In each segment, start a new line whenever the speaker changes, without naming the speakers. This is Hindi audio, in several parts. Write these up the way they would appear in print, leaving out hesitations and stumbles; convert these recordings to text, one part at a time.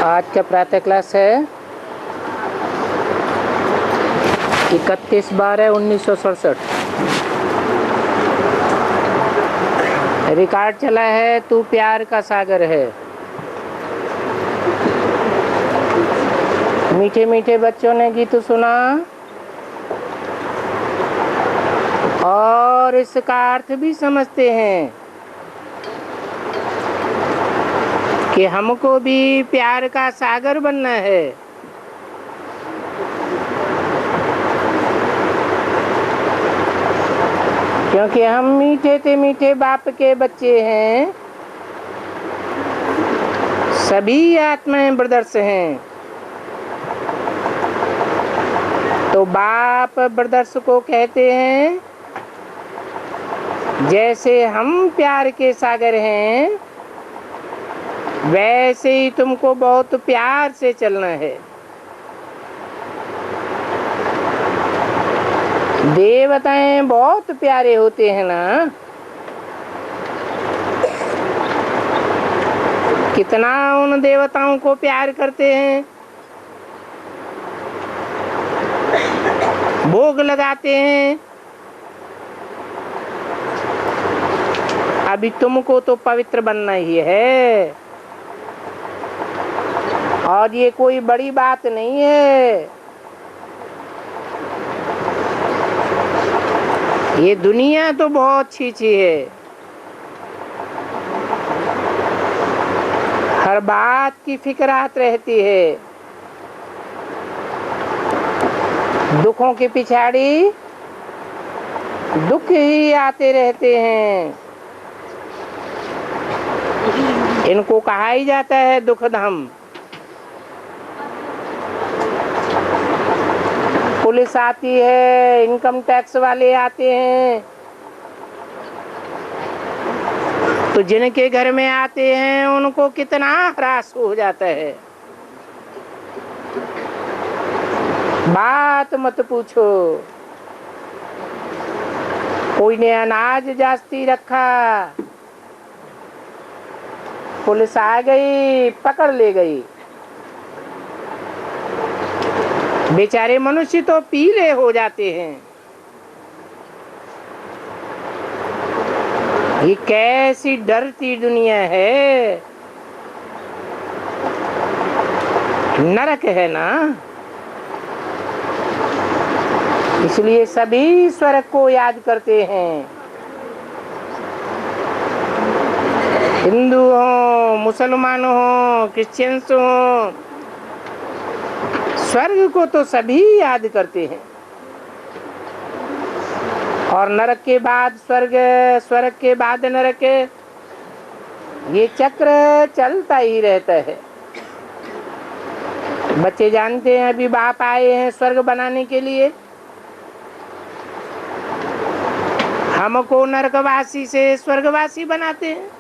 आज का प्रातः क्लास है 31/12/1967। रिकॉर्ड चला है तू प्यार का सागर है। मीठे मीठे बच्चों ने गीत सुना और इसका अर्थ भी समझते हैं कि हमको भी प्यार का सागर बनना है। क्योंकि हम मीठे से मीठे बाप के बच्चे हैं। सभी आत्माएं ब्रदर्स हैं। तो बाप ब्रदर्स को कहते हैं जैसे हम प्यार के सागर हैं वैसे ही तुमको बहुत प्यार से चलना है। देवताएं बहुत प्यारे होते हैं ना। कितना उन देवताओं को प्यार करते हैं, भोग लगाते हैं। अभी तुमको तो पवित्र बनना ही है और ये कोई बड़ी बात नहीं है। ये दुनिया तो बहुत छी है। हर बात की फिक्रात रहती है। दुखों के पिछाड़ी दुख ही आते रहते हैं। इनको कहा ही जाता है दुख धाम। पुलिस आती है, इनकम टैक्स वाले आते हैं, तो जिनके घर में आते हैं उनको कितना ह्रास हो जाता है। बात मत पूछो। कोई ने अनाज जास्ती रखा, पुलिस आ गई, पकड़ ले गई। बेचारे मनुष्य तो पीले हो जाते हैं। ये कैसी डरती दुनिया है। नरक है ना। इसलिए सभी स्वर्ग को याद करते हैं। हिंदू हो, मुसलमान हो, क्रिश्चियंस हो, स्वर्ग को तो सभी याद करते हैं। और नरक के बाद स्वर्ग, स्वर्ग के बाद नरक, ये चक्र चलता ही रहता है। बच्चे जानते हैं अभी बाप आए हैं स्वर्ग बनाने के लिए। हमको नरकवासी से स्वर्गवासी बनाते हैं।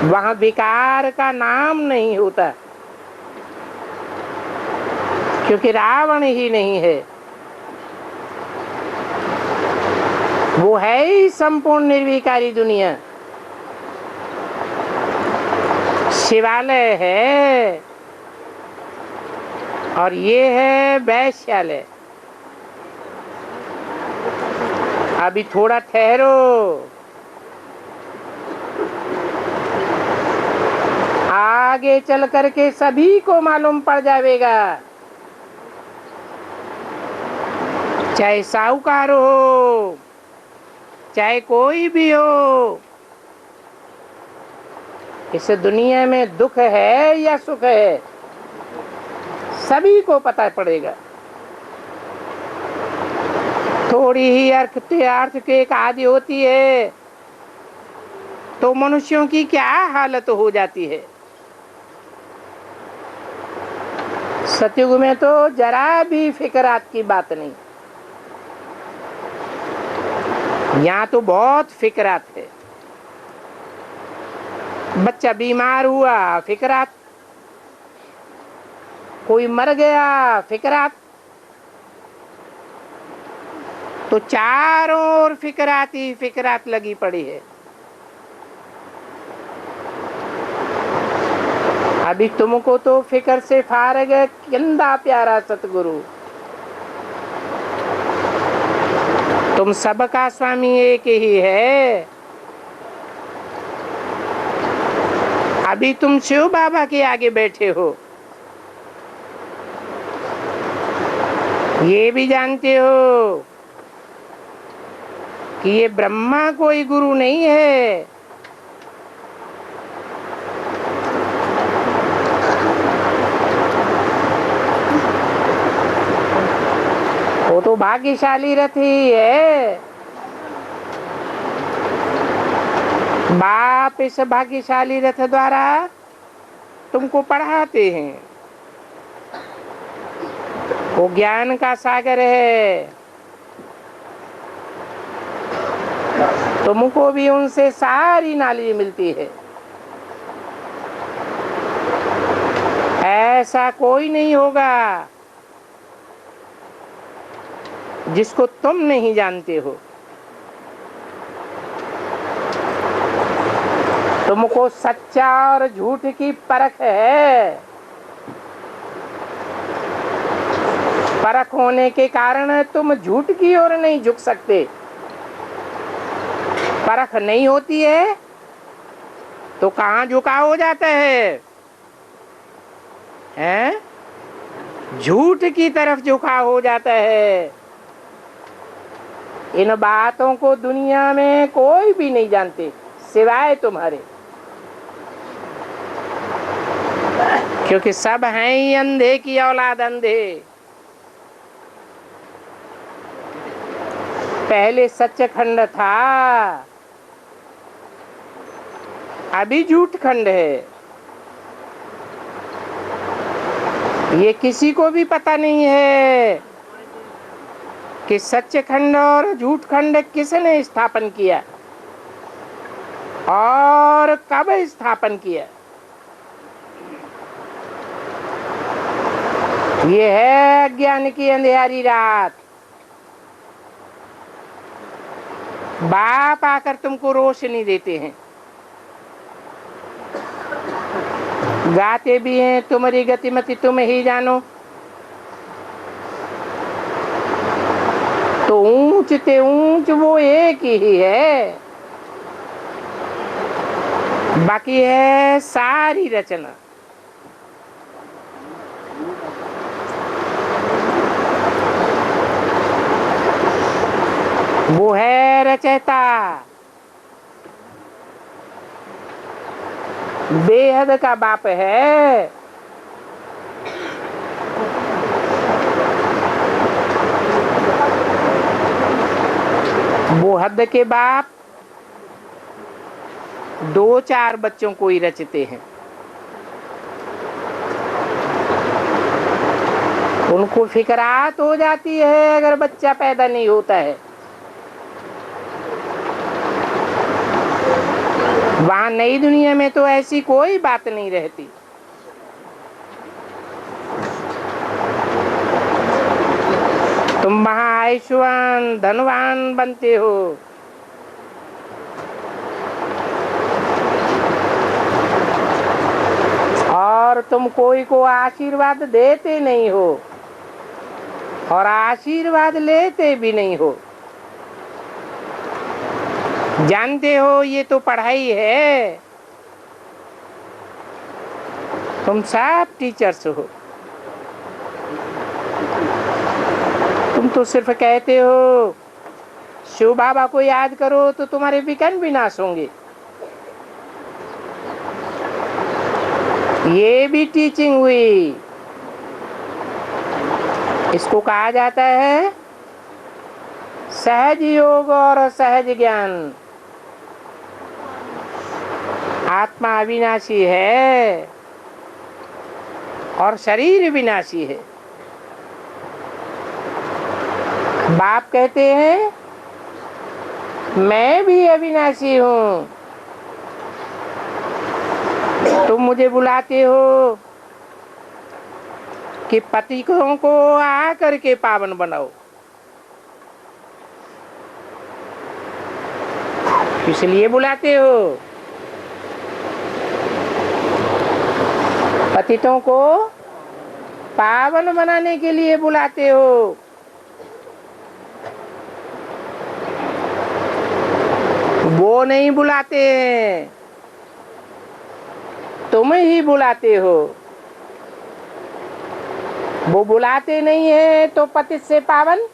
वहां विकार का नाम नहीं होता, क्योंकि रावण ही नहीं है। वो है ही संपूर्ण निर्विकारी दुनिया। शिवालय है और ये है वैश्यालय। अभी थोड़ा ठहरो। आगे चल करके सभी को मालूम पड़ जाएगा। चाहे साहूकार हो, चाहे कोई भी हो, इस दुनिया में दुख है या सुख है, सभी को पता पड़ेगा। थोड़ी ही अर्थ के एक आदि होती है तो मनुष्यों की क्या हालत हो जाती है। सतयुग में तो जरा भी फिक्रात की बात नहीं। यहाँ तो बहुत फिक्रात है। बच्चा बीमार हुआ, फिक्रात। कोई मर गया, फिक्रात। तो चारों ओर फिक्रात ही फिक्रात लगी पड़ी है। अभी तुमको तो फिक्र से फारग है, किंदा प्यारा सतगुरु। तुम सबका स्वामी एक ही है। अभी तुम शिव बाबा के आगे बैठे हो, ये भी जानते हो कि ये ब्रह्मा कोई गुरु नहीं है। वो तो भाग्यशाली रथ ही है। बाप इस भाग्यशाली रथ द्वारा तुमको पढ़ाते हैं। वो ज्ञान का सागर है। तुमको भी उनसे सारी नॉलेज मिलती है। ऐसा कोई नहीं होगा जिसको तुम नहीं जानते हो। तुमको सच्चा और झूठ की परख है। परख होने के कारण तुम झूठ की ओर नहीं झुक सकते। परख नहीं होती है तो कहाँ झुकाव हो जाता है? हैं? झूठ की तरफ झुकाव हो जाता है। इन बातों को दुनिया में कोई भी नहीं जानते सिवाय तुम्हारे, क्योंकि सब हैं ही अंधे की औलाद, अंधे। पहले सच्चखंड था, अभी झूठ खंड है। ये किसी को भी पता नहीं है कि सच्चखंड और झूठ खंड किसने स्थापन किया और कब स्थापन किया। ये है अज्ञान की अंधेरी रात। बाप आकर तुमको रोशनी देते हैं। गाते भी हैं, तुम्हारी गतिमति तुम ही जानो। तो ऊंच ते ऊंच वो एक ही है, बाकी है सारी रचना। वो है रचयिता, बेहद का बाप है। वो हद के बाप दो चार बच्चों को ही रचते हैं। उनको फिक्रात हो जाती है अगर बच्चा पैदा नहीं होता है। वहां नई दुनिया में तो ऐसी कोई बात नहीं रहती। तुम वहां आयुष्मान धनवान बनते हो। और तुम कोई को आशीर्वाद देते नहीं हो और आशीर्वाद लेते भी नहीं हो। जानते हो ये तो पढ़ाई है। तुम सब टीचर्स हो। तुम तो सिर्फ कहते हो शिव बाबा को याद करो तो तुम्हारे विघ्न विनाश होंगे। ये भी टीचिंग हुई। इसको कहा जाता है सहज योग और सहज ज्ञान। आत्मा अविनाशी है और शरीर विनाशी है। बाप कहते हैं मैं भी अविनाशी हूँ। तुम मुझे बुलाते हो कि पतिकों को आकर के पावन बनाओ, इसलिए बुलाते हो। पतितों को पावन बनाने के लिए बुलाते हो। वो नहीं बुलाते हैं, तुम ही बुलाते हो। वो बुलाते नहीं है तो पतित से पावन,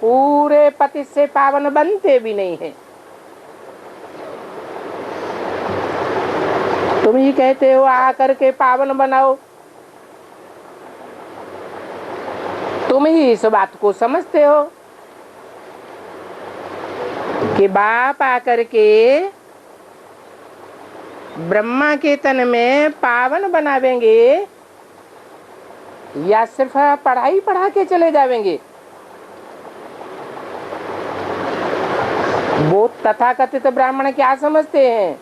पूरे पतित से पावन बनते भी नहीं है। तुम ही कहते हो आकर के पावन बनाओ। तुम ही इस बात को समझते हो कि बाप आकर के ब्रह्मा के तन में पावन बनावेंगे या सिर्फ पढ़ाई पढ़ा के चले जावेंगे। वो तथाकथित ब्राह्मण क्या समझते हैं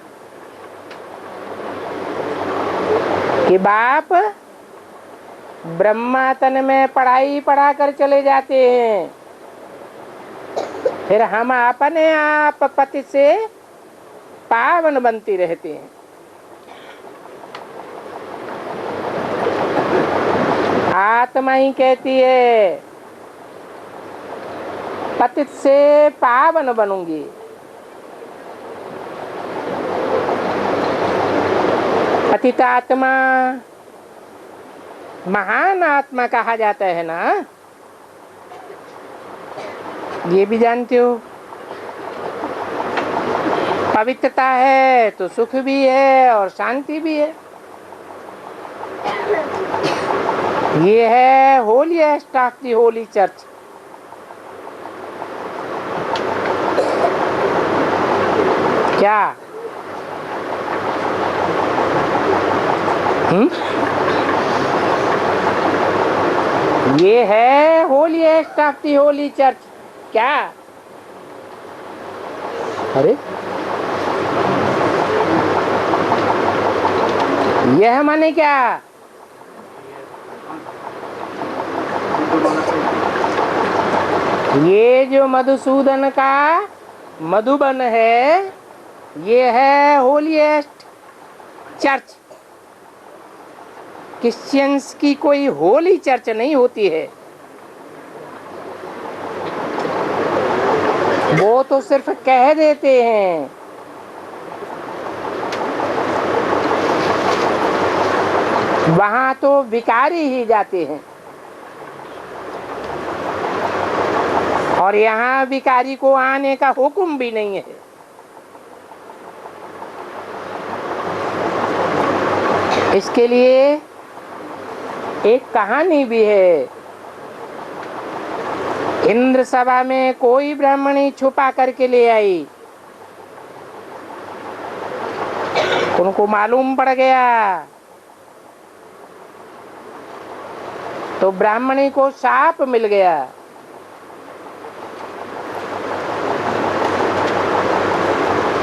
कि बाप ब्रह्मा तन में पढ़ाई पढ़ा कर चले जाते हैं, फिर हम अपने आप पति से पावन बनते रहते हैं। आत्मा ही कहती है पतित से पावन बनूंगी। पतित आत्मा महान आत्मा कहा जाता है ना, ये भी जानते हो। पवित्रता है तो सुख भी है और शांति भी है। ये है holiest of the Holi church. क्या ये है holiest of the Holi church. क्या? अरे यह माने क्या? ये जो मधुसूदन का मधुबन है, ये है होलीएस्ट चर्च। क्रिश्चियंस की कोई होली चर्च नहीं होती है। वो तो सिर्फ कह देते हैं। वहां तो भिखारी ही जाते हैं और यहाँ भिखारी को आने का हुक्म भी नहीं है। इसके लिए एक कहानी भी है। इंद्र सभा में कोई ब्राह्मणी छुपा करके ले आई। उनको मालूम पड़ गया तो ब्राह्मणी को शाप मिल गया।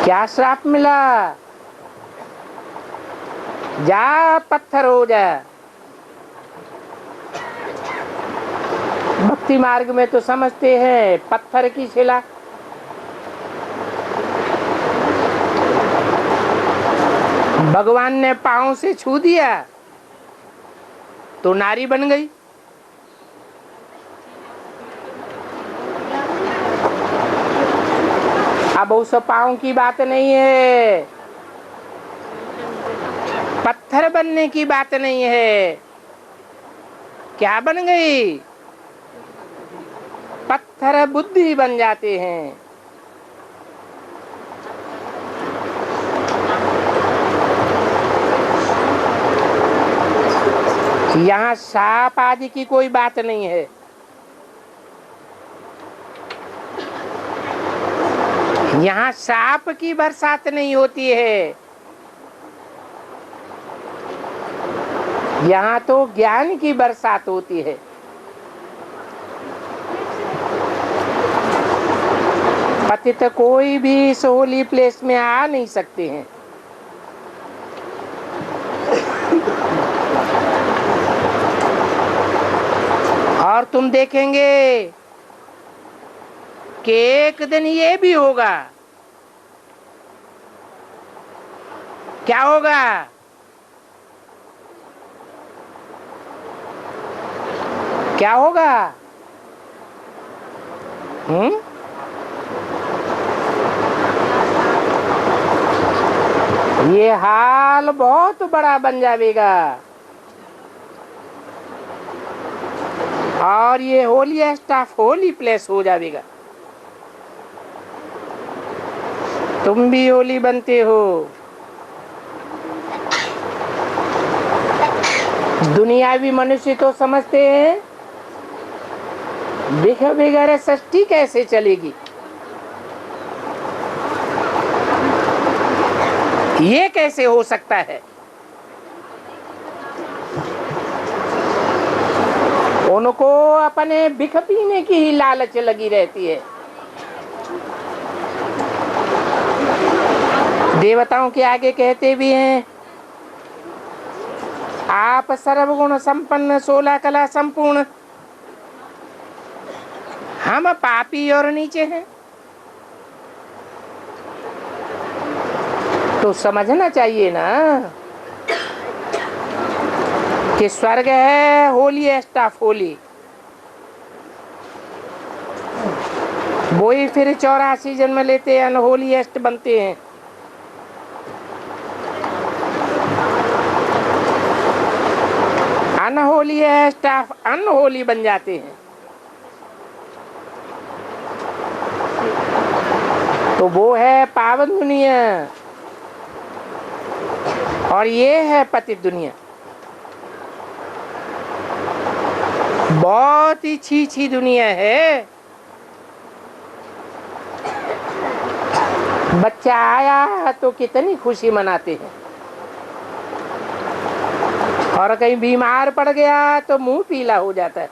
क्या श्राप मिला? जा पत्थर हो जा। भक्ति मार्ग में तो समझते हैं पत्थर की शिला। भगवान ने पांव से छू दिया तो नारी बन गई। अब उस पांव की बात नहीं है, पत्थर बनने की बात नहीं है। क्या बन गई? पत्थर बुद्धि बन जाते हैं। यहाँ साप आदि की कोई बात नहीं है। यहाँ साप की बरसात नहीं होती है। यहाँ तो ज्ञान की बरसात होती है। पतित कोई भी इस होली प्लेस में आ नहीं सकते हैं। और तुम देखेंगे कि एक दिन ये भी होगा। क्या होगा? क्या होगा? ये हाल बहुत बड़ा बन जाएगा और ये होली स्टाफ होली प्लेस हो जाएगा। तुम भी होली बनते हो। दुनियावी मनुष्य तो समझते हैं बगैर षष्ठी कैसे चलेगी, ये कैसे हो सकता है। उनको अपने बिख पीने की ही लालच लगी रहती है। देवताओं के आगे कहते भी हैं, आप सर्वगुण संपन्न 16 कला संपूर्ण, हम पापी और नीचे हैं। तो समझना चाहिए ना कि स्वर्ग है होली स्टाफ होली, वो ही फिर 84 जन्म लेते हैं, अनहोली एस्ट बनते हैं। अनहोली स्टाफ अनहोली बन जाते हैं। तो वो है पावन दुनिया और ये है पतित दुनिया। बहुत ही छी दुनिया है। बच्चा आया तो कितनी खुशी मनाते हैं और कहीं बीमार पड़ गया तो मुंह पीला हो जाता है।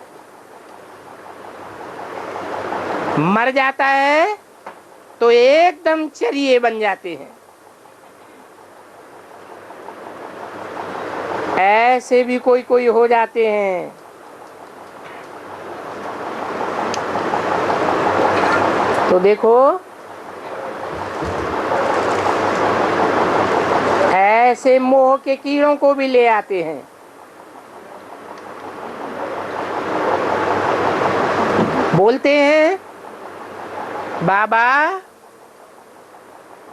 मर जाता है तो एकदम चरिये बन जाते हैं। ऐसे भी कोई हो जाते हैं। तो देखो, ऐसे मोह के कीड़ों को भी ले आते हैं। बोलते हैं, बाबा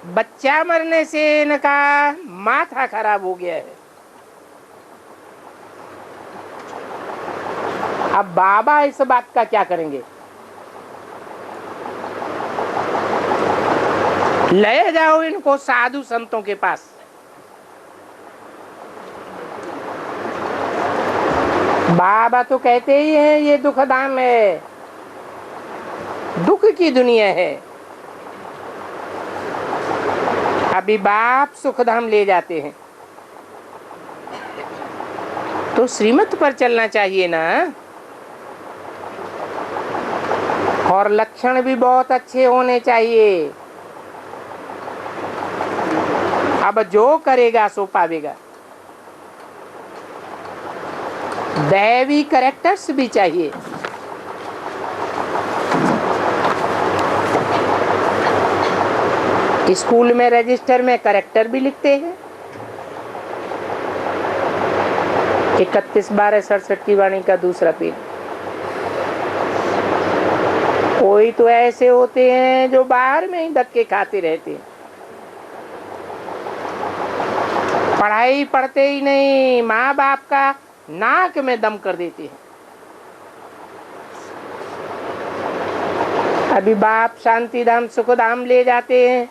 बच्चा मरने से इनका माथा खराब हो गया है। अब बाबा इस बात का क्या करेंगे? ले जाओ इनको साधु संतों के पास। बाबा तो कहते ही हैं ये दुख धाम है, दुख की दुनिया है। अभी बाप सुखधाम ले जाते हैं तो श्रीमत पर चलना चाहिए ना। और लक्षण भी बहुत अच्छे होने चाहिए। अब जो करेगा सो पावेगा। दैवी कैरेक्टर्स भी चाहिए। स्कूल में रजिस्टर में कैरेक्टर भी लिखते हैं। 31/12/67 की वाणी का दूसरा पेज। कोई तो ऐसे होते हैं जो बाहर में ही धक्के खाते रहते हैं, पढ़ाई पढ़ते ही नहीं, माँ बाप का नाक में दम कर देते हैं। अभी बाप शांति धाम सुखधाम ले जाते हैं।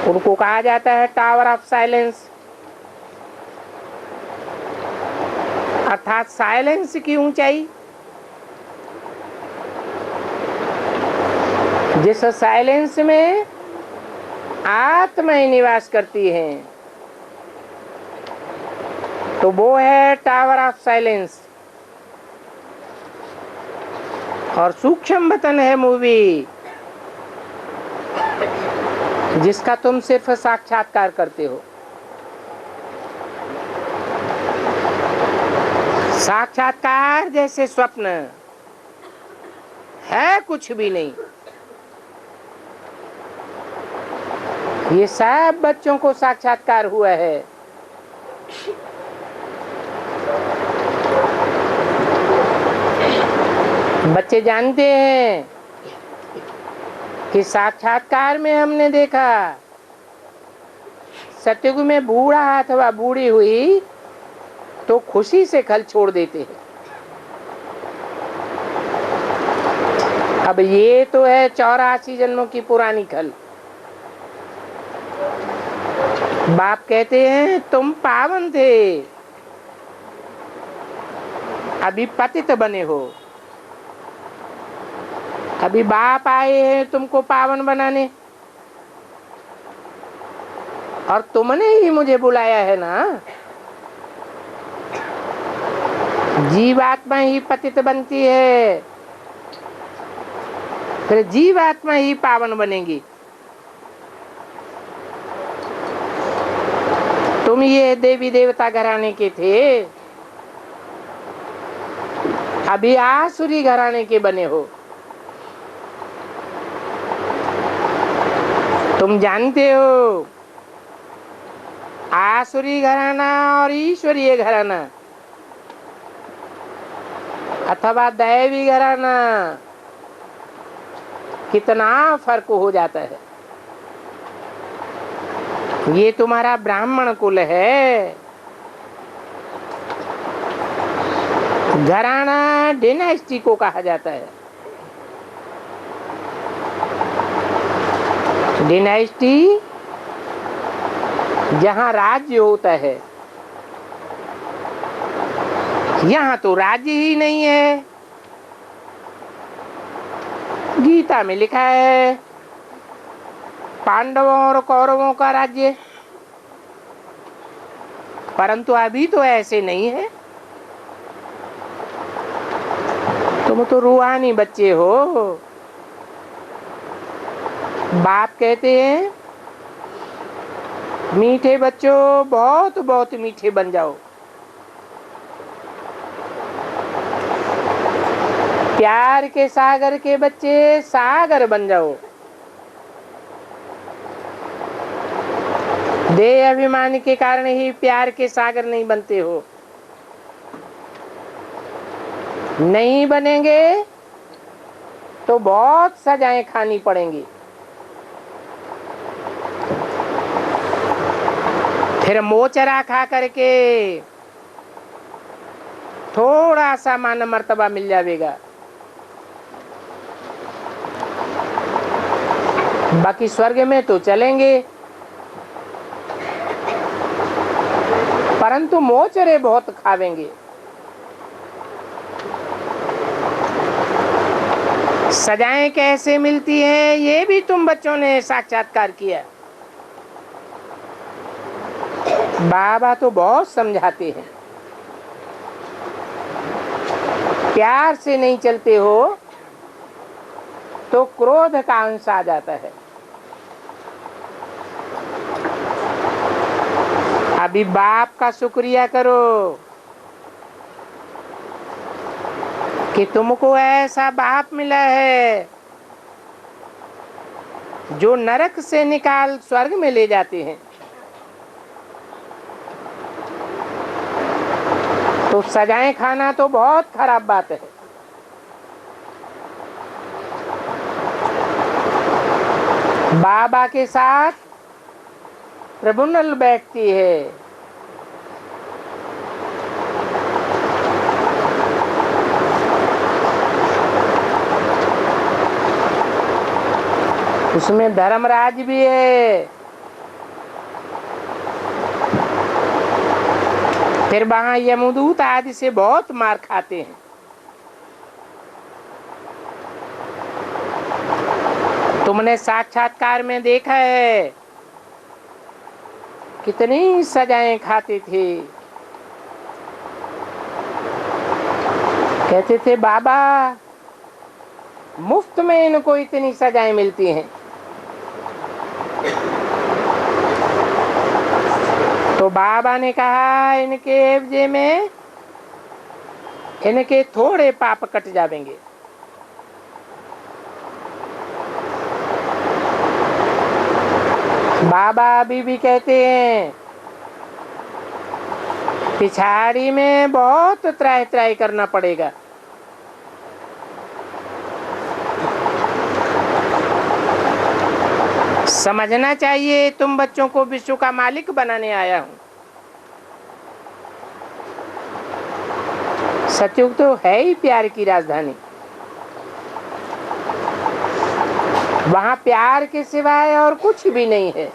उनको कहा जाता है टावर ऑफ साइलेंस, अर्थात साइलेंस की ऊंचाई। जिस साइलेंस में आत्मा निवास करती है तो वो है टावर ऑफ साइलेंस। और सूक्ष्म वतन है मूवी, जिसका तुम सिर्फ साक्षात्कार करते हो। साक्षात्कार जैसे स्वप्न है कुछ भी नहीं। ये सब बच्चों को साक्षात्कार हुआ है। बच्चे जानते हैं कि साक्षात्कार में हमने देखा सतयुग में बूढ़ा अथवा बूढ़ी हुई तो खुशी से खल छोड़ देते हैं। अब ये तो है 84 जन्मों की पुरानी खल। बाप कहते हैं तुम पावन थे, अभी पतित बने हो। अभी बाप आए हैं तुमको पावन बनाने, और तुमने ही मुझे बुलाया है ना। जीवात्मा ही पतित बनती है, फिर जीवात्मा ही पावन बनेगी। तुम ये देवी देवता घराने के थे, अभी आसुरी घराने के बने हो। तुम जानते हो आसुरी घराना और ईश्वरीय घराना अथवा दैवी घराना कितना फर्क हो जाता है। ये तुम्हारा ब्राह्मण कुल है, घराना डिनास्टी को कहा जाता है। डिनास्टी जहां राज्य होता है, यहाँ तो राज्य ही नहीं है। गीता में लिखा है पांडवों और कौरवों का राज्य, परंतु अभी तो ऐसे नहीं है। तुम तो रूहानी बच्चे हो। बाप कहते हैं मीठे बच्चों बहुत बहुत मीठे बन जाओ। प्यार के सागर के बच्चे सागर बन जाओ। देह अभिमान के कारण ही प्यार के सागर नहीं बनते हो। नहीं बनेंगे तो बहुत सजाएं खानी पड़ेंगी। फिर मोचरा खा करके थोड़ा सा मान मर्तबा मिल जाएगा, बाकी स्वर्ग में तो चलेंगे, परंतु मोचरे बहुत खावेंगे। सजाएं कैसे मिलती हैं ये भी तुम बच्चों ने साक्षात्कार किया। बाबा तो बहुत समझाते हैं, प्यार से नहीं चलते हो तो क्रोध का अंश आ जाता है। अभी बाप का शुक्रिया करो कि तुमको ऐसा बाप मिला है जो नरक से निकाल स्वर्ग में ले जाते हैं। तो सजाएं खाना तो बहुत खराब बात है। बाबा के साथ ट्रिब्यूनल बैठती है, उसमें धर्मराज भी है, फिर वहां यमदूत आदि से बहुत मार खाते हैं। तुमने साक्षात्कार में देखा है कितनी सजाएं खाते थे। कहते थे बाबा मुफ्त में इनको इतनी सजाएं मिलती हैं। तो बाबा ने कहा इनके एवजे में इनके थोड़े पाप कट जाएंगे। बाबा अभी भी कहते हैं पिछाड़ी में बहुत त्राही त्राही करना पड़ेगा। समझना चाहिए तुम बच्चों को विश्व का मालिक बनाने आया हूं। सतयुग तो है ही प्यार की राजधानी। वहां प्यार के सिवाय और कुछ भी नहीं है।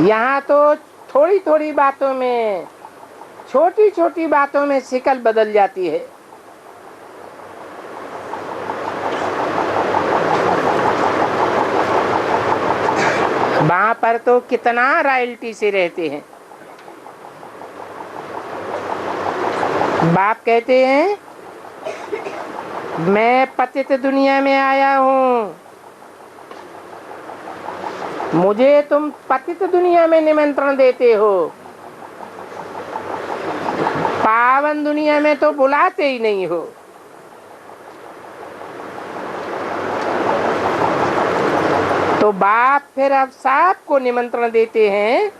यहाँ तो थोड़ी थोड़ी बातों में, छोटी छोटी बातों में शिकल बदल जाती है। वहां पर तो कितना रॉयल्टी से रहते हैं। बाप कहते हैं मैं पतित दुनिया में आया हूँ, मुझे तुम पतित दुनिया में निमंत्रण देते हो, पावन दुनिया में तो बुलाते ही नहीं हो। तो बाप फिर अब सबको निमंत्रण देते हैं,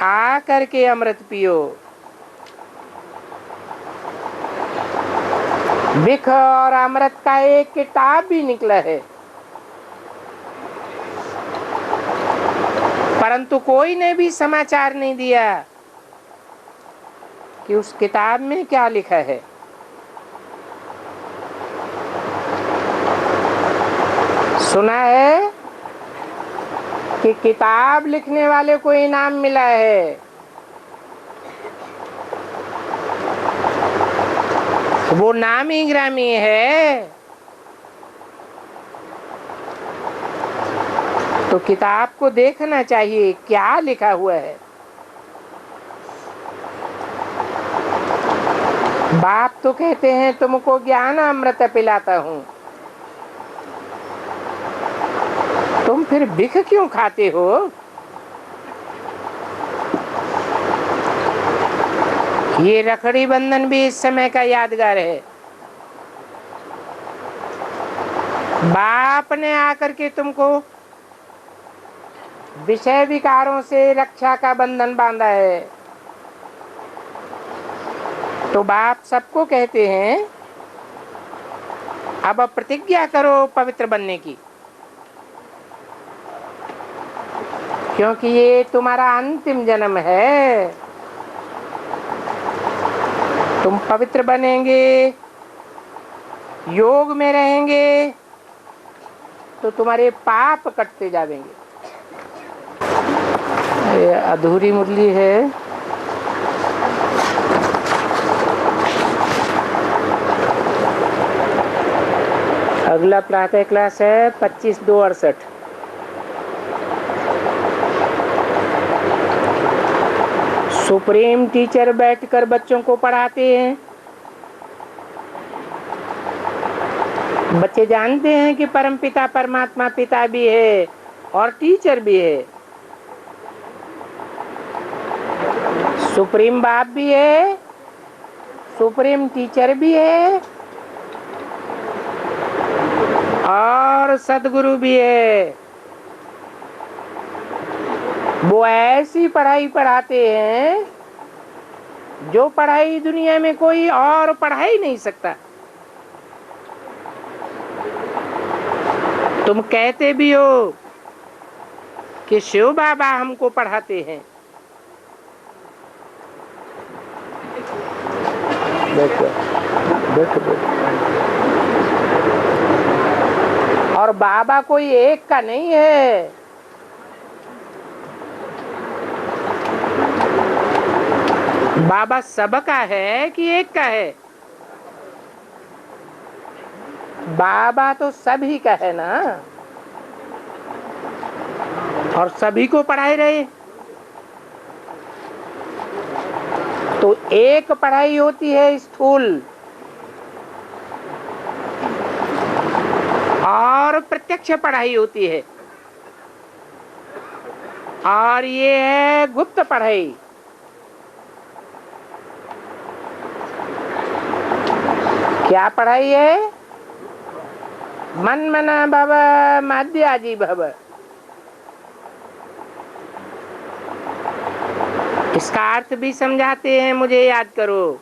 आ करके अमृत पियो। विख और अमृत का एक किताब भी निकला है, परंतु कोई ने भी समाचार नहीं दिया कि उस किताब में क्या लिखा है। सुना है कि किताब लिखने वाले को इनाम मिला है, वो नामी ग्रामी है। तो किताब को देखना चाहिए क्या लिखा हुआ है। बाप तो कहते हैं तुमको ज्ञान अमृत पिलाता हूं, तुम फिर बिख क्यों खाते हो? ये रखड़ी बंधन भी इस समय का यादगार है। बाप ने आकर के तुमको विषय विकारों से रक्षा का बंधन बांधा है। तो बाप सबको कहते हैं अब प्रतिज्ञा करो पवित्र बनने की, क्योंकि ये तुम्हारा अंतिम जन्म है। तुम पवित्र बनेंगे, योग में रहेंगे, तो तुम्हारे पाप कटते जाएंगे। ये अधूरी मुरली है। अगला प्रातः क्लास है 25/2/68। सुप्रीम टीचर बैठकर बच्चों को पढ़ाते हैं। बच्चे जानते हैं कि परमपिता परमात्मा पिता भी है और टीचर भी है, सुप्रीम बाप भी है, सुप्रीम टीचर भी है और सदगुरु भी है। वो ऐसी पढ़ाई पढ़ाते हैं जो पढ़ाई दुनिया में कोई और पढ़ा ही नहीं सकता। तुम कहते भी हो कि शिव बाबा हमको पढ़ाते हैं, देखो देखो देखो। और बाबा कोई एक का नहीं है, बाबा सबका है कि एक का है? बाबा तो सभी का है ना, और सभी को पढ़ाई रहे। तो एक पढ़ाई होती है स्थूल और प्रत्यक्ष पढ़ाई होती है, और ये है गुप्त पढ़ाई। क्या पढ़ाई है? मन मना भव माध्याजी भव। इसका अर्थ भी समझाते हैं, मुझे याद करो।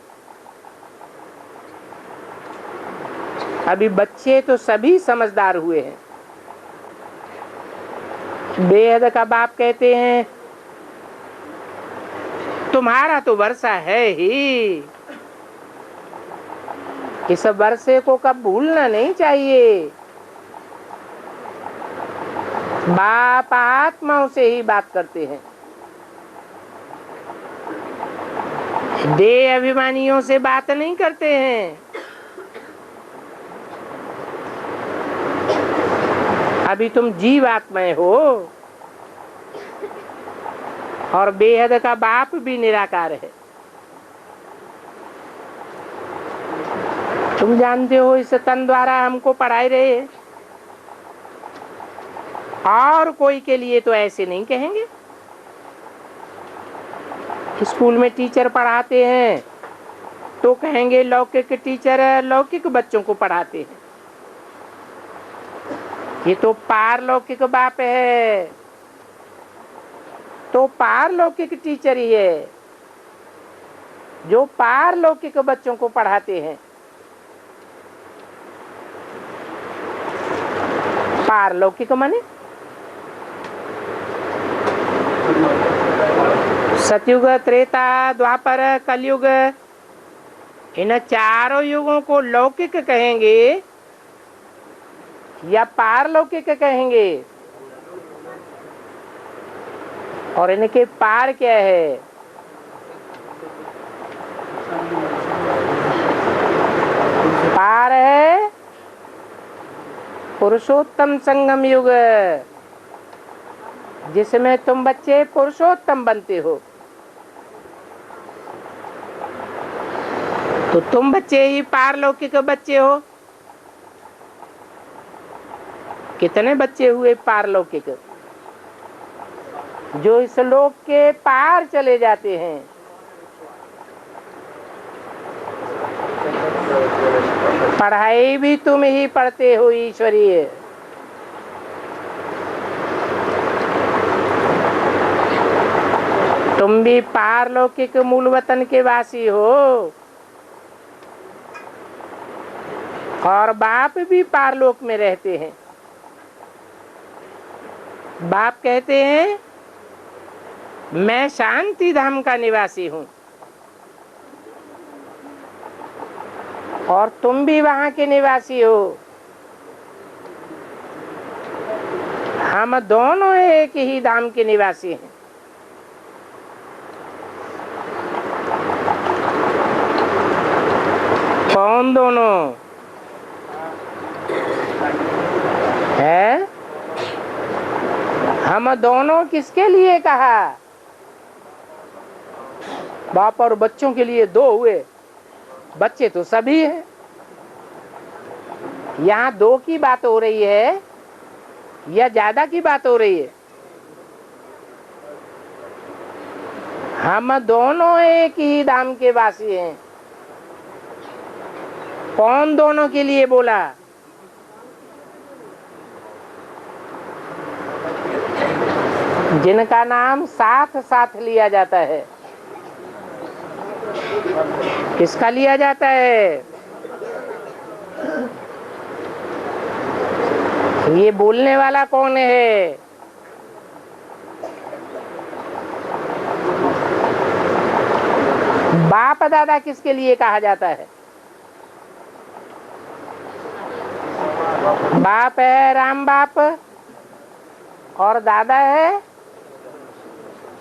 अभी बच्चे तो सभी समझदार हुए हैं। बेहद का बाप कहते हैं तुम्हारा तो वर्षा है ही, इस वर्षे को कब भूलना नहीं चाहिए। बाप आत्माओं से ही बात करते हैं, देह अभिमानियों से बात नहीं करते हैं। अभी तुम जीव आत्माएं हो और बेहद का बाप भी निराकार है। तुम जानते हो इस तन द्वारा हमको पढ़ाई रहे हैं, और कोई के लिए तो ऐसे नहीं कहेंगे। स्कूल में टीचर पढ़ाते हैं तो कहेंगे लौकिक टीचर लौकिक बच्चों को पढ़ाते हैं। ये तो पारलौकिक बाप है, तो पारलौकिक टीचर ही है जो पारलौकिक बच्चों को पढ़ाते हैं। पारलौकिक माने सतयुग, त्रेता, द्वापर, कलयुग, इन चारों युगों को लौकिक कहेंगे या पारलौकिक कहेंगे? और इनके पार क्या है? पार है पुरुषोत्तम संगम युग, जिसमें तुम बच्चे पुरुषोत्तम बनते हो। तो तुम बच्चे ही पारलौकिक बच्चे हो। कितने बच्चे हुए पारलौकिक जो इस लोक के पार चले जाते हैं। पढ़ाई भी तुम ही पढ़ते हो ईश्वरीय। तुम भी पारलौकिक मूल वतन के वासी हो और बाप भी पारलोक में रहते हैं। बाप कहते हैं मैं शांति धाम का निवासी हूँ और तुम भी वहाँ के निवासी हो। हम दोनों एक ही धाम के निवासी हैं। कौन दोनों है? हम दोनों किसके लिए कहा? बाप और बच्चों के लिए दो हुए, बच्चे तो सभी हैं। यहाँ दो की बात हो रही है या ज्यादा की बात हो रही है? हम दोनों एक ही धाम के वासी हैं। कौन दोनों के लिए बोला? जिनका नाम साथ साथ लिया जाता है। किसका लिया जाता है? ये बोलने वाला कौन है? बाप दादा किसके लिए कहा जाता है? बाप है राम बाप और दादा है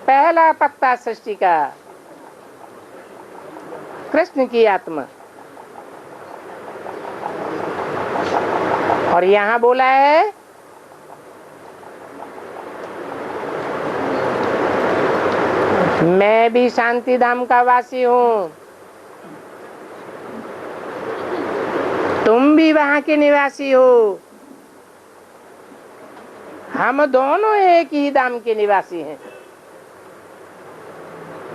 पहला पत्ता सृष्टि का, कृष्ण की आत्मा। और यहाँ बोला है मैं भी शांति धाम का वासी हूँ, तुम भी वहाँ के निवासी हो। हम दोनों एक ही धाम के निवासी हैं।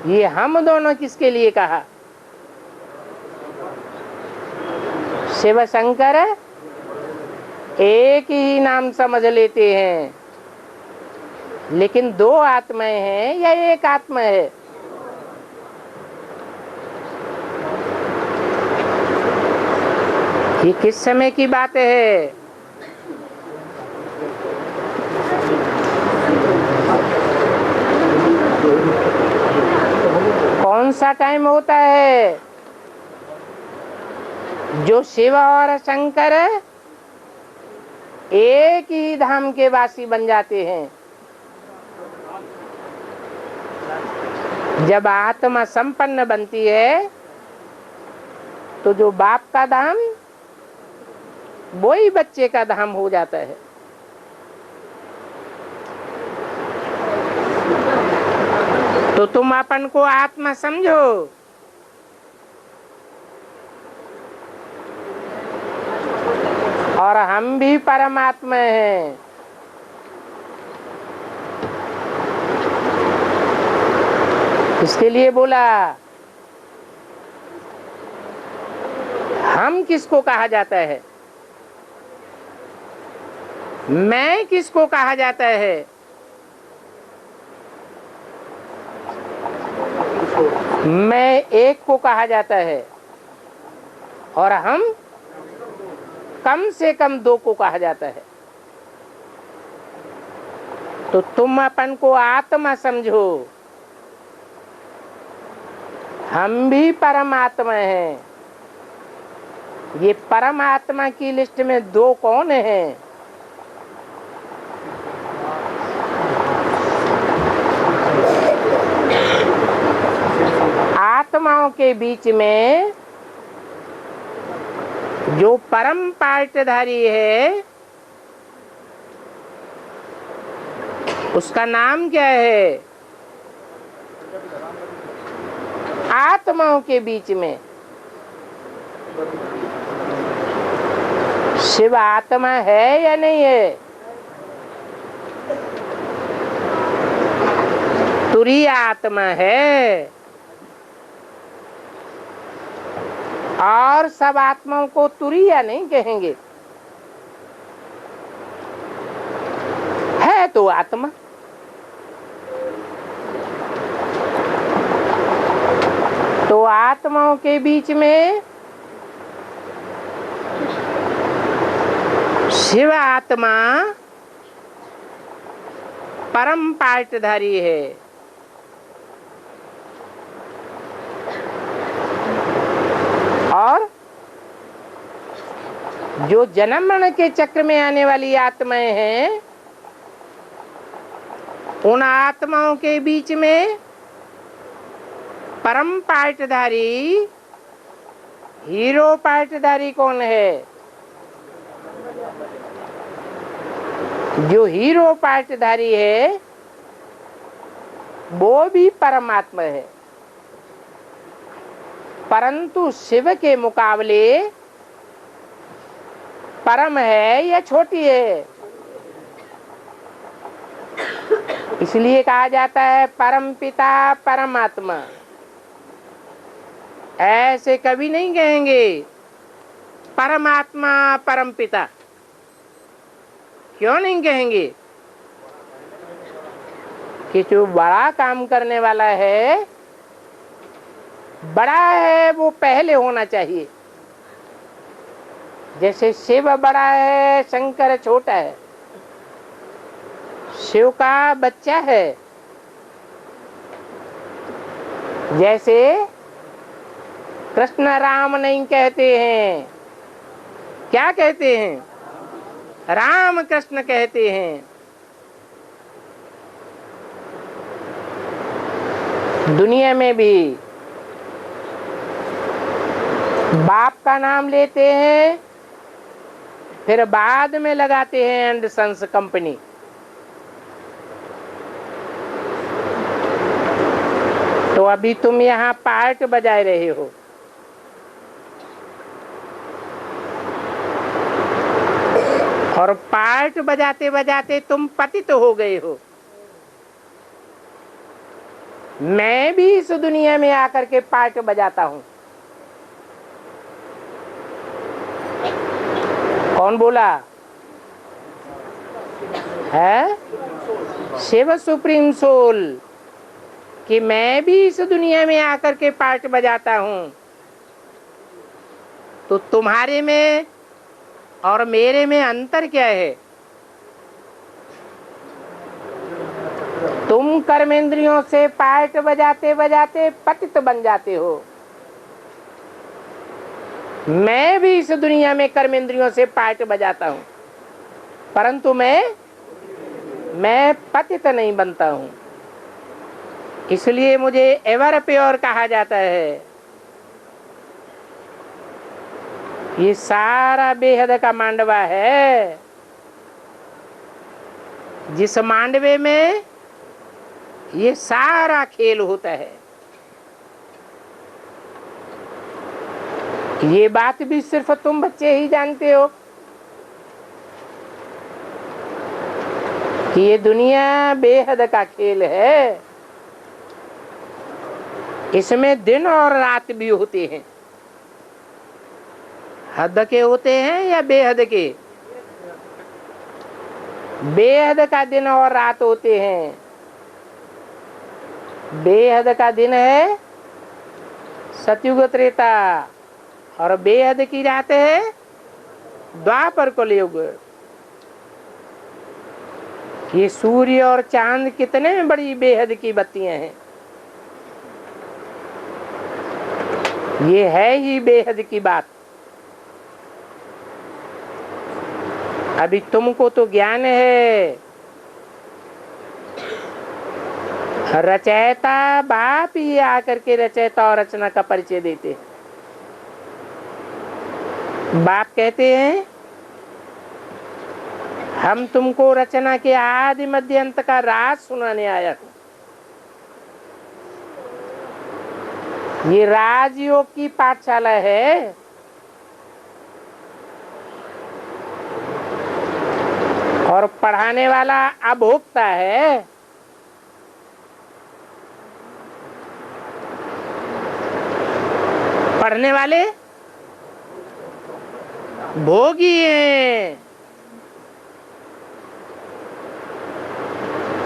ये हम दोनों किसके लिए कहा? शिव शंकर एक ही नाम समझ लेते हैं, लेकिन दो आत्माएं हैं या एक आत्मा है? ये किस समय की बात है? कौन सा टाइम होता है जो शिव और शंकर एक ही धाम के वासी बन जाते हैं? जब आत्मा संपन्न बनती है तो जो बाप का धाम वही बच्चे का धाम हो जाता है। तो तुम अपन को आत्मा समझो, और हम भी परमात्मा हैं। इसके लिए बोला, हम किसको कहा जाता है? मैं किसको कहा जाता है? मैं एक को कहा जाता है, और हम कम से कम दो को कहा जाता है। तो तुम अपन को आत्मा समझो, हम भी परमात्मा हैं। ये परमात्मा की लिस्ट में दो कौन हैं? आत्माओं के बीच में जो परम पार्टधारी है उसका नाम क्या है? आत्माओं के बीच में शिव आत्मा है या नहीं है? तुरीय आत्मा है, और सब आत्माओं को तुरीय नहीं कहेंगे, है तो आत्मा। तो आत्माओं के बीच में शिव आत्मा परम पार्टधारी है। और जो जन्म मरण के चक्र में आने वाली आत्माएं हैं, उन आत्माओं के बीच में परम पार्टधारी, हीरो पार्टधारी कौन है? जो हीरो पार्टधारी है वो भी परमात्मा है, परंतु शिव के मुकाबले परम है या छोटी है? इसलिए कहा जाता है परम पिता परमात्मा। ऐसे कभी नहीं कहेंगे परमात्मा परम पिता। क्यों नहीं कहेंगे? कि जो बड़ा काम करने वाला है, बड़ा है, वो पहले होना चाहिए। जैसे शिव बड़ा है, शंकर छोटा है। शिव का बच्चा है। जैसे कृष्ण राम नहीं कहते हैं, क्या कहते हैं? राम कृष्ण कहते हैं। दुनिया में भी बाप का नाम लेते हैं, फिर बाद में लगाते हैं एंड सन्स कंपनी। तो अभी तुम यहाँ पार्ट बजाए रहे हो, और पार्ट बजाते बजाते तुम पतित हो गए हो। मैं भी इस दुनिया में आकर के पार्ट बजाता हूं। कौन बोला है? शिव सुप्रीम सोल, कि मैं भी इस दुनिया में आकर के पार्ट बजाता हूं। तो तुम्हारे में और मेरे में अंतर क्या है? तुम कर्मेंद्रियों से पार्ट बजाते बजाते पतित बन जाते हो। मैं भी इस दुनिया में कर्मेंद्रियों से पार्ट बजाता हूं, परंतु मैं पतित नहीं बनता हूं। इसलिए मुझे एवर प्योर कहा जाता है। ये सारा बेहद का मांडवा है, जिस मांडवे में ये सारा खेल होता है। ये बात भी सिर्फ तुम बच्चे ही जानते हो कि ये दुनिया बेहद का खेल है। इसमें दिन और रात भी होते हैं। हद के होते हैं या बेहद के? बेहद का दिन और रात होते हैं। बेहद का दिन है सतयुग त्रेता, और बेहद की रात है द्वापर कलयुग। ये सूर्य और चांद कितने बड़ी बेहद की बत्तियां हैं। ये है ही बेहद की बात। अभी तुमको तो ज्ञान है, रचयिता बाप ही आकर के रचयिता और रचना का परिचय देते हैं। बाप कहते हैं हम तुमको रचना के आदि मध्य अंत का राज सुनाने आया हूं। ये राजयोग की पाठशाला है। और पढ़ाने वाला अभोक्ता है। पढ़ने वाले भोगी हैं।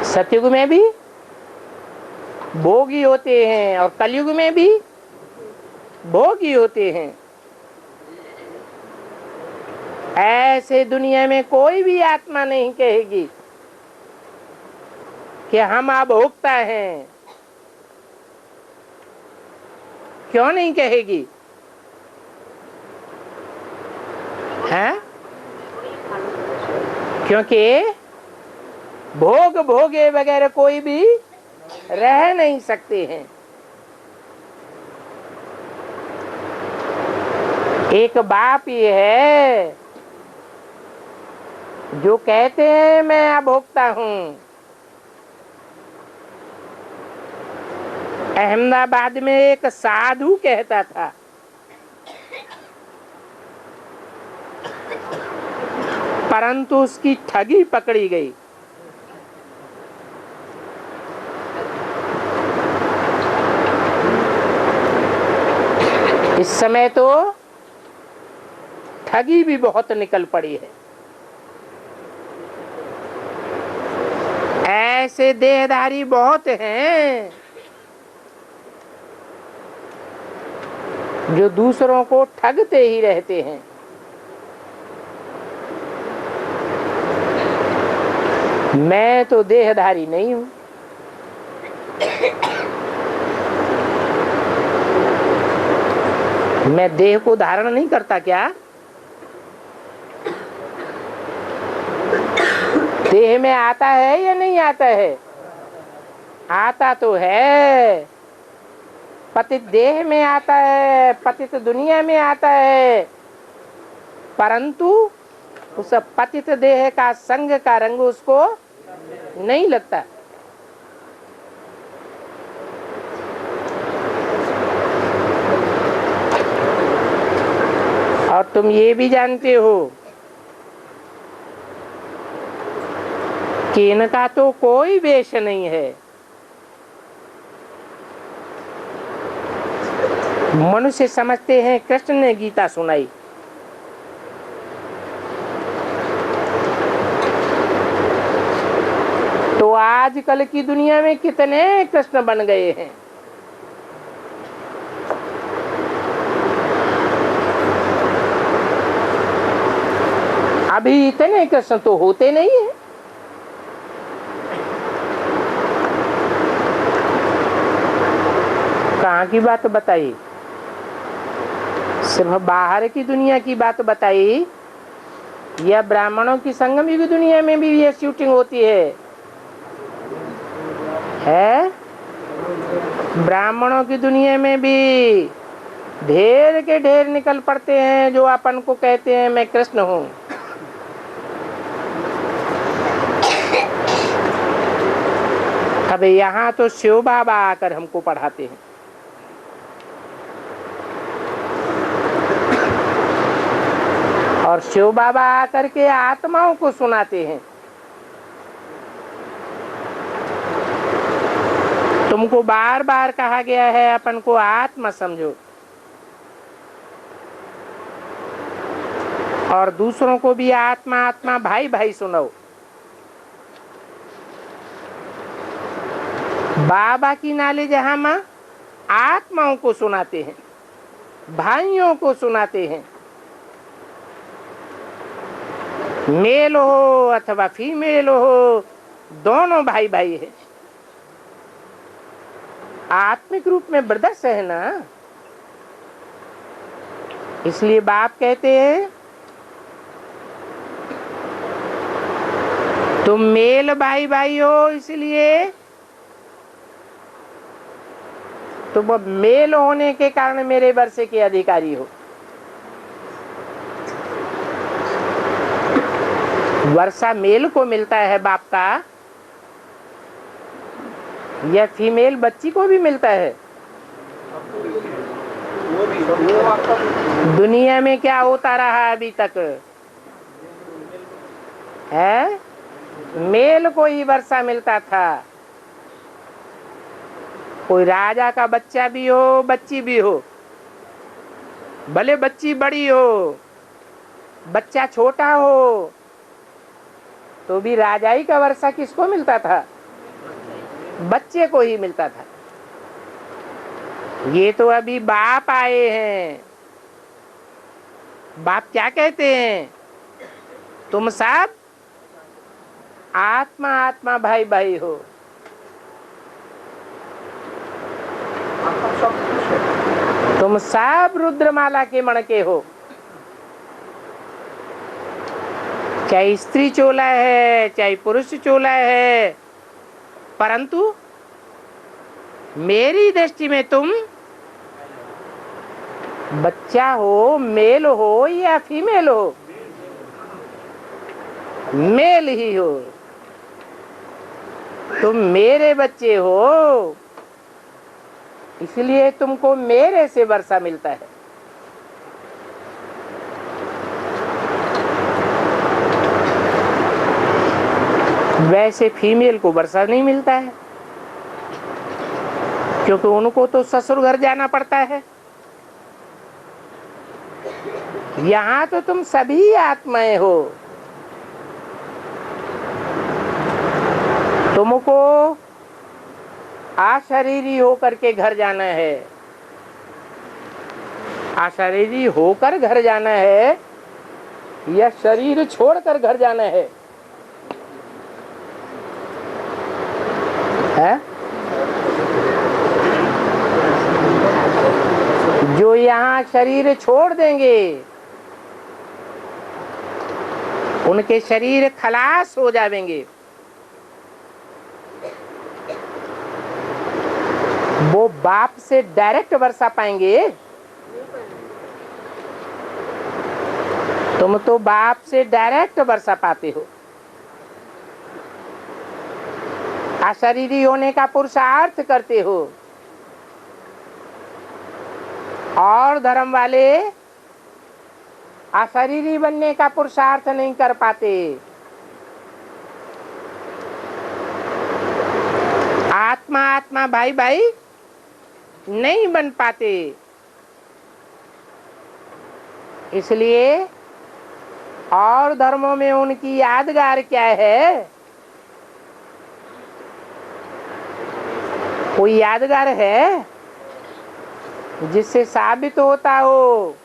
सतयुग में भी भोगी होते हैं और कलयुग में भी भोगी होते हैं। ऐसे दुनिया में कोई भी आत्मा नहीं कहेगी कि हम अभोक्ता हैं। क्यों नहीं कहेगी? है क्योंकि भोग भोगे बगैर कोई भी रह नहीं सकते हैं। एक बाप ये है जो कहते हैं मैं अभोक्ता हूं। अहमदाबाद में एक साधु कहता था परंतु उसकी ठगी पकड़ी गई। इस समय तो ठगी भी बहुत निकल पड़ी है। ऐसे देहधारी बहुत हैं जो दूसरों को ठगते ही रहते हैं। मैं तो देहधारी नहीं हूं। मैं देह को धारण नहीं करता क्या? देह में आता है या नहीं आता है? आता तो है। पतित देह में आता है, पतित दुनिया में आता है, परंतु उस पतित देह का संग का रंग उसको नहीं लगता। और तुम ये भी जानते हो कि इनका तो कोई वेश नहीं है। मनुष्य समझते हैं कृष्ण ने गीता सुनाई। तो आजकल की दुनिया में कितने कृष्ण बन गए हैं। अभी इतने कृष्ण तो होते नहीं है। कहाँ की बात बताई? सिर्फ बाहर की दुनिया की बात बताई या ब्राह्मणों की संगम युग दुनिया में भी ये शूटिंग होती है? ब्राह्मणों की दुनिया में भी ढेर के ढेर निकल पड़ते हैं जो अपन को कहते हैं मैं कृष्ण हूँ। अब यहाँ तो शिव बाबा आकर हमको पढ़ाते हैं। और शिव बाबा आकर के आत्माओं को सुनाते हैं। तुमको बार बार कहा गया है अपन को आत्मा समझो और दूसरों को भी आत्मा आत्मा भाई भाई सुनाओ। बाबा की नॉलेज हम आत्माओं को सुनाते हैं, भाइयों को सुनाते हैं। मेल हो अथवा फीमेल हो, दोनों भाई भाई है। आत्मिक रूप में ब्रदर्स है ना। इसलिए बाप कहते हैं तुम मेल भाई भाई हो, इसलिए तुम मेल होने के कारण मेरे वर्षे के अधिकारी हो। वर्षा मेल को मिलता है बाप का या फीमेल बच्ची को भी मिलता है? दुनिया में क्या होता रहा अभी तक है? मेल को ही वर्षा मिलता था। कोई राजा का बच्चा भी हो बच्ची भी हो, भले बच्ची बड़ी हो बच्चा छोटा हो, तो भी राजाई का वर्षा किसको मिलता था? बच्चे को ही मिलता था। ये तो अभी बाप आए हैं। बाप क्या कहते हैं? तुम सब आत्मा आत्मा भाई भाई हो। तुम सब रुद्रमाला के मणके हो। चाहे स्त्री चोला है चाहे पुरुष चोला है, परंतु मेरी दृष्टि में तुम बच्चा हो, मेल हो या फीमेल हो, मेल ही हो। तुम मेरे बच्चे हो, इसलिए तुमको मेरे से वर्षा मिलता है। वैसे फीमेल को वर्षा नहीं मिलता है, क्योंकि उनको तो ससुर घर जाना पड़ता है। यहाँ तो तुम सभी आत्माएं हो। तुमको अशरीरी होकर के घर जाना है। अशरीरी होकर घर जाना है या शरीर छोड़कर घर जाना है? जो यहाँ शरीर छोड़ देंगे उनके शरीर खलास हो जाएंगे। वो बाप से डायरेक्ट वर्षा पाएंगे। तुम तो बाप से डायरेक्ट वर्षा पाते हो। अशरीरी होने का पुरुषार्थ करते हो, और धर्म वाले अशरीरी बनने का पुरुषार्थ नहीं कर पाते। आत्मा आत्मा भाई भाई नहीं बन पाते। इसलिए और धर्मों में उनकी यादगार क्या है? कोई यादगार है जिससे साबित होता हो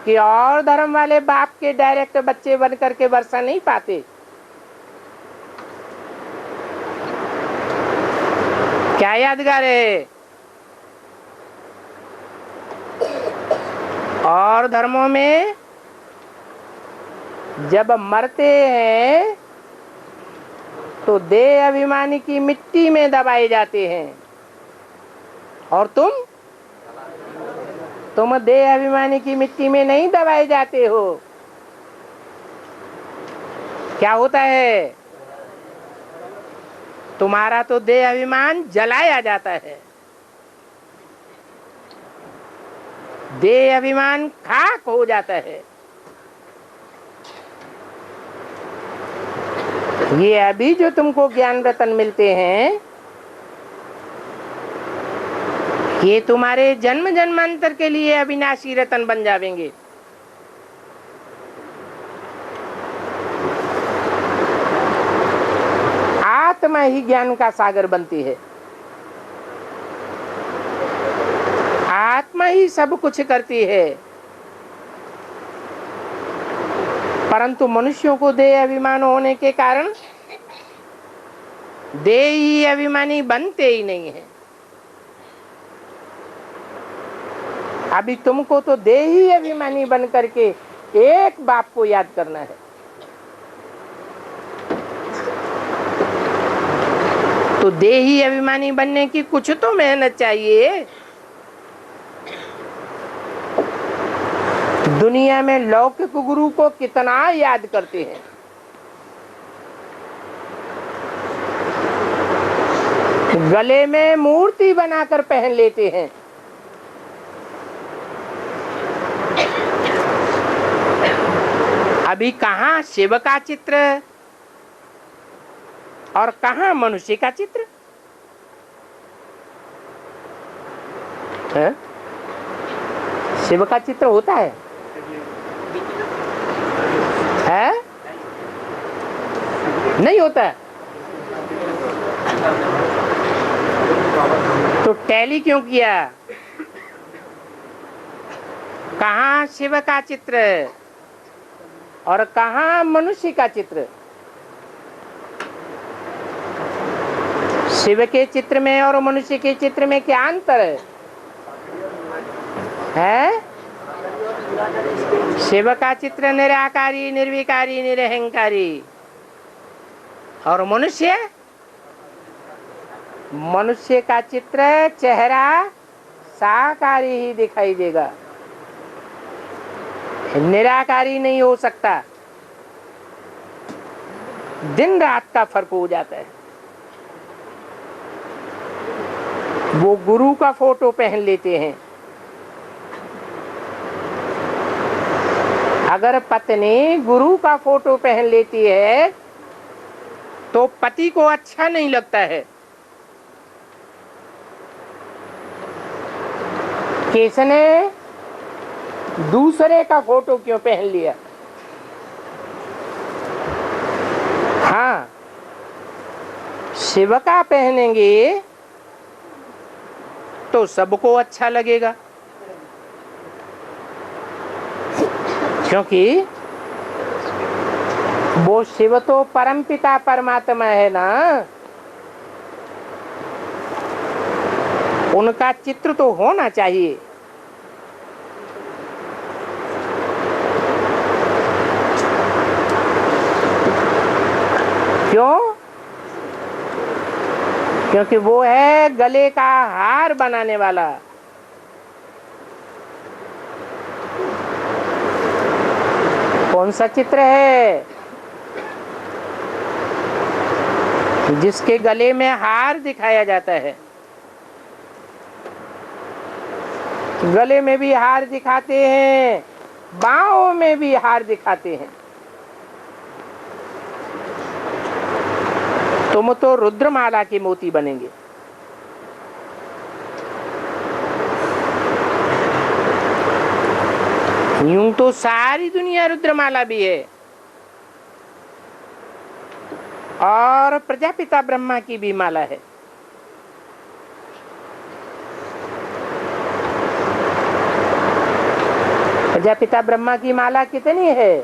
कि और धर्म वाले बाप के डायरेक्ट बच्चे बन करके वर्षा नहीं पाते। क्या यादगार है? और धर्मों में जब मरते हैं तो देह अभिमानी की मिट्टी में दबाए जाते हैं, और तुम देह अभिमानी की मिट्टी में नहीं दबाए जाते हो। क्या होता है? तुम्हारा तो देह अभिमान जलाया जाता है, देह अभिमान खाक हो जाता है। ये अभी जो तुमको ज्ञान रतन मिलते हैं, ये तुम्हारे जन्म जन्मांतर के लिए अविनाशी रतन बन जाएंगे। आत्मा ही ज्ञान का सागर बनती है, आत्मा ही सब कुछ करती है। परंतु मनुष्यों को देह अभिमान होने के कारण देह ही अभिमानी बनते ही नहीं है। अभी तुमको तो देह ही अभिमानी बन करके एक बाप को याद करना है। तो देही अभिमानी बनने की कुछ तो मेहनत चाहिए। दुनिया में लौकिक गुरु को कितना याद करते हैं, गले में मूर्ति बनाकर पहन लेते हैं। अभी कहाँ शिव का चित्र और कहाँ मनुष्य का चित्र है? शिव का चित्र होता है? नहीं होता है। तो टैली क्यों किया? कहाँ शिव का चित्र और कहाँ मनुष्य का चित्र? शिव के चित्र में और मनुष्य के चित्र में क्या अंतर है? शिव का चित्र निराकारी, निर्विकारी, निरहंकारी, और मनुष्य का चित्र चेहरा साकारी ही दिखाई देगा, निराकारी नहीं हो सकता। दिन रात का फर्क हो जाता है। वो गुरु का फोटो पहन लेते हैं। अगर पत्नी गुरु का फोटो पहन लेती है तो पति को अच्छा नहीं लगता है। किसने दूसरे का फोटो क्यों पहन लिया? हाँ, शिव का पहनेंगे तो सबको अच्छा लगेगा, क्योंकि वो शिव तो परमपिता परमात्मा है ना, उनका चित्र तो होना चाहिए। क्यों? क्योंकि वो है गले का हार बनाने वाला। कौन सा चित्र है? जिसके गले में हार दिखाया जाता है। गले में भी हार दिखाते हैं, बाहों में भी हार दिखाते हैं। तुम तो रुद्रमाला के मोती बनेंगे। यूं तो सारी दुनिया रुद्रमाला भी है, और प्रजापिता ब्रह्मा की भी माला है। प्रजापिता ब्रह्मा की माला कितनी है?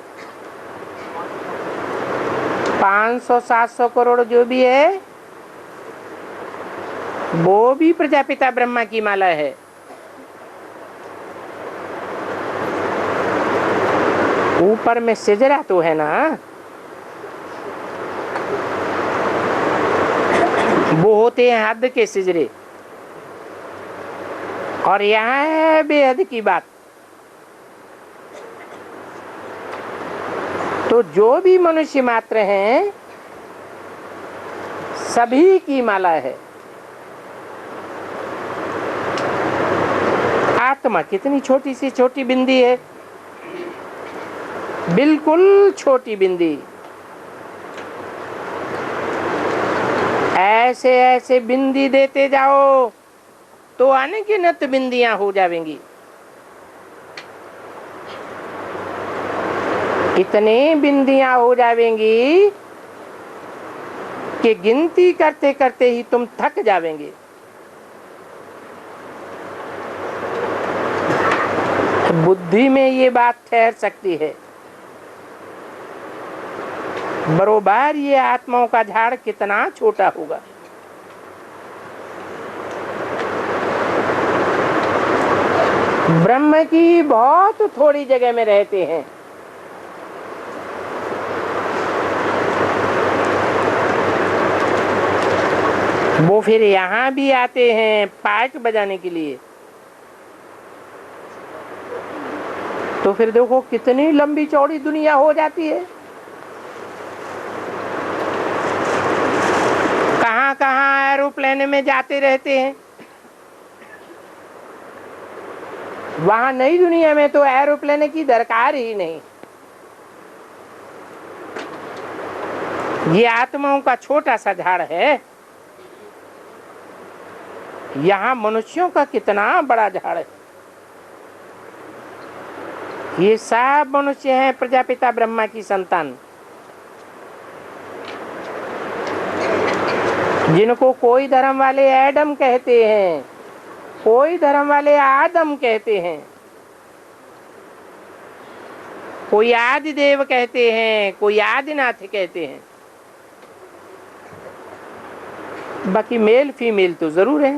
500-700 करोड़ जो भी है वो भी प्रजापिता ब्रह्मा की माला है। ऊपर में सिजरा तो है ना, वो होते हैं हद के सिजरे, और यहाँ है बेहद की बात। तो जो भी मनुष्य मात्र हैं सभी की माला है। आत्मा कितनी छोटी सी छोटी बिंदी है, बिल्कुल छोटी बिंदी। ऐसे ऐसे बिंदी देते जाओ तो अनगिनत बिंदियां हो जाएंगी। इतने बिंदियां हो जाएंगी कि गिनती करते करते ही तुम थक जाओगे। बुद्धि में ये बात ठहर सकती है। बरोबर ये आत्माओं का झाड़ कितना छोटा होगा। ब्रह्म की बहुत थोड़ी जगह में रहते हैं। वो फिर यहाँ भी आते हैं पाइप बजाने के लिए। तो फिर देखो कितनी लंबी चौड़ी दुनिया हो जाती है। कहाँ कहाँ एरोप्लेन में जाते रहते हैं। वहां नई दुनिया में तो एरोप्लेन की दरकार ही नहीं। ये आत्माओं का छोटा सा झाड़ है, यहाँ मनुष्यों का कितना बड़ा झाड़ है। ये सब मनुष्य हैं प्रजापिता ब्रह्मा की संतान, जिनको कोई धर्म वाले एडम कहते हैं, कोई धर्म वाले आदम कहते हैं, कोई आदि देव कहते हैं, कोई आदिनाथ कहते हैं। बाकी मेल फीमेल तो जरूर है,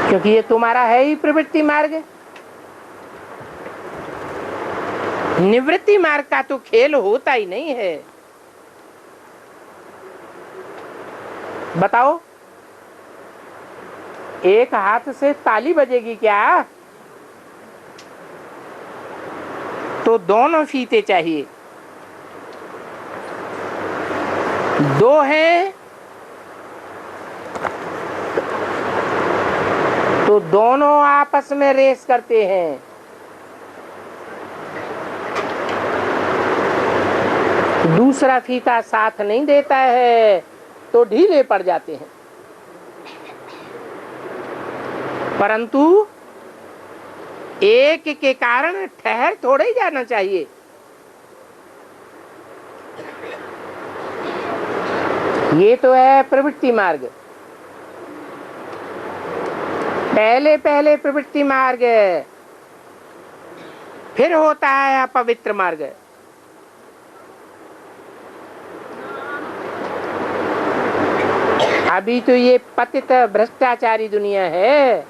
क्योंकि ये तुम्हारा है ही प्रवृत्ति मार्ग। निवृत्ति मार्ग का तो खेल होता ही नहीं है। बताओ, एक हाथ से ताली बजेगी क्या? तो दोनों फीते चाहिए। दो हैं तो दोनों आपस में रेस करते हैं। दूसरा फीता साथ नहीं देता है तो ढीले पड़ जाते हैं। परंतु एक के कारण ठहर थोड़े ही जाना चाहिए। ये तो है प्रवृत्ति मार्ग। पहले पहले प्रवृत्ति मार्ग, फिर होता है अपवित्र मार्ग। अभी तो ये पतित भ्रष्टाचारी दुनिया है।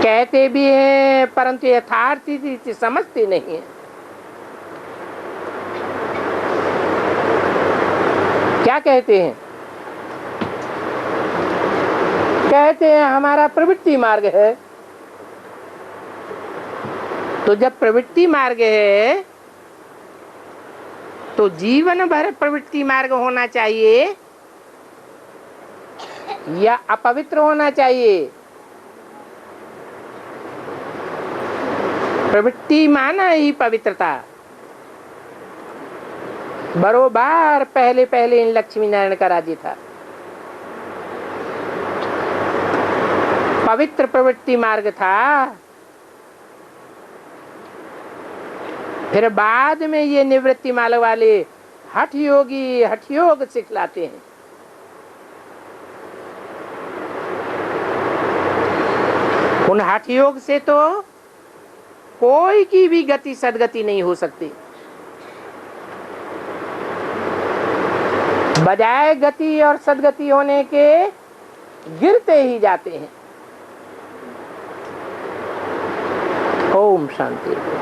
कहते भी हैं परंतु यथार्थ समझते नहीं है। क्या कहते हैं? कहते हैं हमारा प्रवृत्ति मार्ग है। तो जब प्रवृत्ति मार्ग है तो जीवन भर प्रवृत्ति मार्ग होना चाहिए या अपवित्र होना चाहिए? प्रवृत्ति माना ही पवित्रता। बरोबर पहले पहले इन लक्ष्मी नारायण का राज्य था। पवित्र प्रवृत्ति मार्ग था। फिर बाद में ये निवृत्ति मार्ग वाले हठ योगी हठ योग सिखलाते हैं। उन हठ योग से तो कोई की भी गति सदगति नहीं हो सकती। बजाय गति और सदगति होने के गिरते ही जाते हैं। ओम शांति।